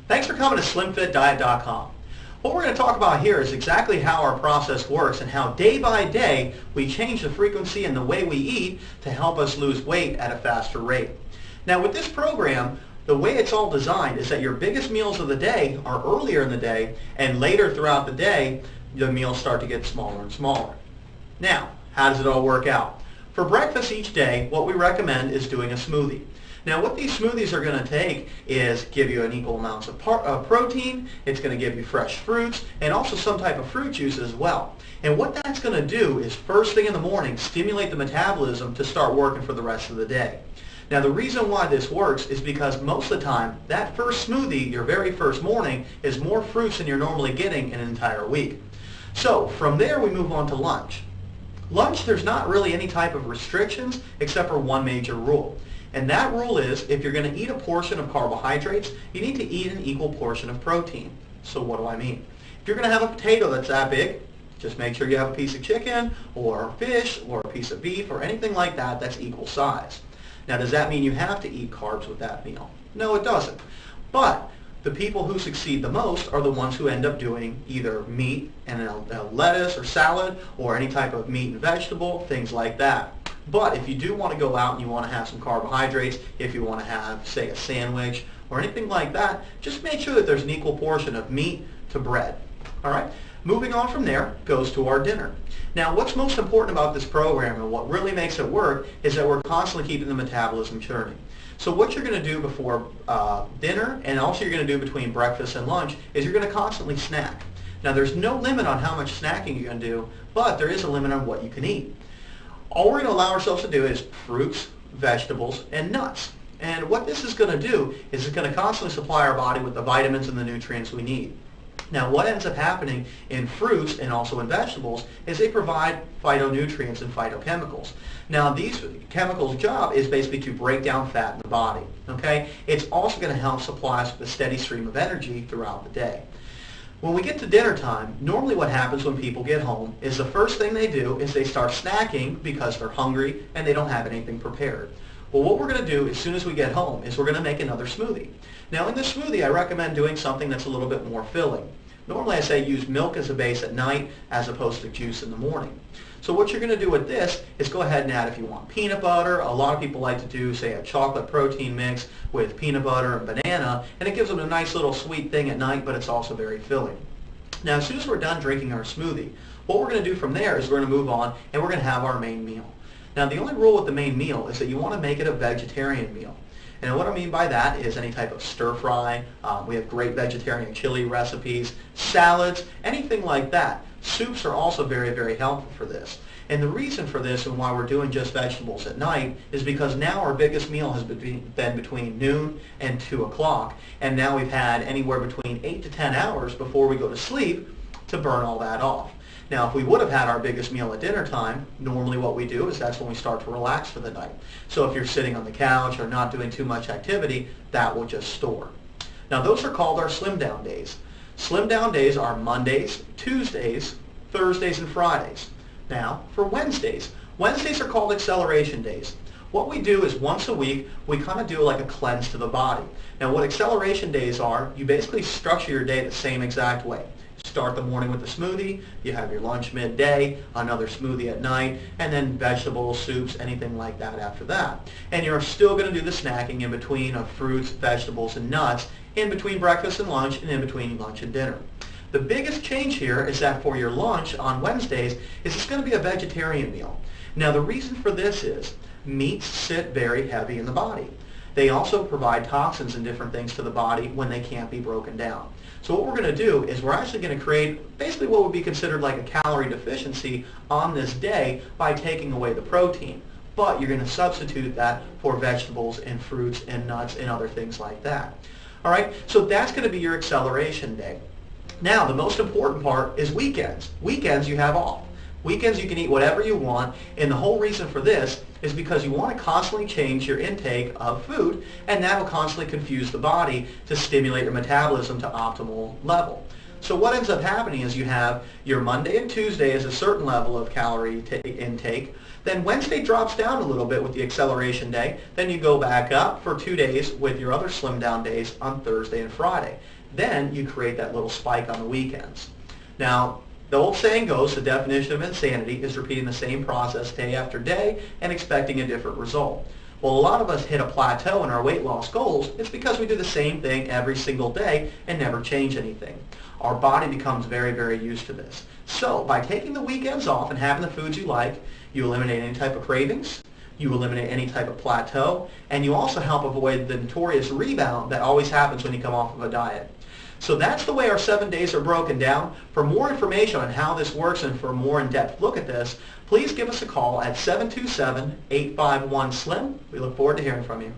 Thanks for coming to SlimFitDiet.com. What we're going to talk about here is exactly how our process works and how day by day we change the frequency and the way we eat to help us lose weight at a faster rate. Now with this program, the way it's all designed is that your biggest meals of the day are earlier in the day, and later throughout the day the meals start to get smaller and smaller. Now, how does it all work out? For breakfast each day, what we recommend is doing a smoothie. Now what these smoothies are going to take is give you an equal amounts of protein, it's going to give you fresh fruits, and also some type of fruit juice as well. And what that's going to do is first thing in the morning stimulate the metabolism to start working for the rest of the day. Now the reason why this works is because most of the time that first smoothie, your very first morning, is more fruits than you're normally getting in an entire week. So from there we move on to lunch. Lunch, there's not really any type of restrictions except for one major rule. And that rule is if you're going to eat a portion of carbohydrates, you need to eat an equal portion of protein. So what do I mean? If you're going to have a potato that's that big, just make sure you have a piece of chicken or fish or a piece of beef or anything like that that's equal size. Now does that mean you have to eat carbs with that meal? No, it doesn't. But the people who succeed the most are the ones who end up doing either meat and a lettuce or salad or any type of meat and vegetable, things like that. But if you do want to go out and you want to have some carbohydrates, if you want to have, say, a sandwich or anything like that, just make sure that there's an equal portion of meat to bread. All right? Moving on from there goes to our dinner. Now, what's most important about this program and what really makes it work is that we're constantly keeping the metabolism churning. So what you're going to do before dinner and also you're going to do between breakfast and lunch is you're going to constantly snack. Now, there's no limit on how much snacking you're going to do, but there is a limit on what you can eat. All we're going to allow ourselves to do is fruits, vegetables, and nuts. And what this is going to do is it's going to constantly supply our body with the vitamins and the nutrients we need. Now what ends up happening in fruits and also in vegetables is they provide phytonutrients and phytochemicals. Now these chemicals' job is basically to break down fat in the body. Okay? It's also going to help supply us with a steady stream of energy throughout the day. When we get to dinner time, normally what happens when people get home is the first thing they do is they start snacking because they're hungry and they don't have anything prepared. Well, what we're going to do as soon as we get home is we're going to make another smoothie. Now in this smoothie I recommend doing something that's a little bit more filling. Normally I say use milk as a base at night as opposed to juice in the morning. So what you're going to do with this is go ahead and add, if you want, peanut butter. A lot of people like to do, say, a chocolate protein mix with peanut butter and banana, and it gives them a nice little sweet thing at night, but it's also very filling. Now as soon as we're done drinking our smoothie, what we're going to do from there is we're going to move on and we're going to have our main meal. Now the only rule with the main meal is that you want to make it a vegetarian meal. And what I mean by that is any type of stir fry. We have great vegetarian chili recipes, salads, anything like that. Soups are also very, very helpful for this. And the reason for this and why we're doing just vegetables at night is because now our biggest meal has been between noon and 2 o'clock. And now we've had anywhere between 8 to 10 hours before we go to sleep to burn all that off. Now, if we would have had our biggest meal at dinner time, normally what we do is that's when we start to relax for the night. So if you're sitting on the couch or not doing too much activity, that will just store. Now, those are called our slim down days. Slim down days are Mondays, Tuesdays, Thursdays, and Fridays. Now, for Wednesdays, Wednesdays are called acceleration days. What we do is once a week, we kind of do like a cleanse to the body. Now, what acceleration days are, you basically structure your day the same exact way. Start the morning with a smoothie, you have your lunch midday, another smoothie at night, and then vegetables, soups, anything like that after that. And you're still going to do the snacking in between of fruits, vegetables, and nuts, in between breakfast and lunch, and in between lunch and dinner. The biggest change here is that for your lunch on Wednesdays is it's going to be a vegetarian meal. Now the reason for this is meats sit very heavy in the body. They also provide toxins and different things to the body when they can't be broken down. So what we're going to do is we're actually going to create basically what would be considered like a calorie deficiency on this day by taking away the protein. But you're going to substitute that for vegetables and fruits and nuts and other things like that. All right, so that's going to be your acceleration day. Now, the most important part is weekends. Weekends you have off. Weekends you can eat whatever you want, and the whole reason for this is because you want to constantly change your intake of food, and that will constantly confuse the body to stimulate your metabolism to optimal level. So what ends up happening is you have your Monday and Tuesday as a certain level of calorie intake, then Wednesday drops down a little bit with the acceleration day, then you go back up for 2 days with your other slim down days on Thursday and Friday. then you create that little spike on the weekends. Now, the old saying goes, the definition of insanity is repeating the same process day after day and expecting a different result. Well, a lot of us hit a plateau in our weight loss goals. It's because we do the same thing every single day and never change anything. Our body becomes very, very used to this. So by taking the weekends off and having the foods you like, you eliminate any type of cravings, you eliminate any type of plateau, and you also help avoid the notorious rebound that always happens when you come off of a diet. So that's the way our 7 days are broken down. For more information on how this works and for a more in-depth look at this, please give us a call at 727-851-SLIM. We look forward to hearing from you.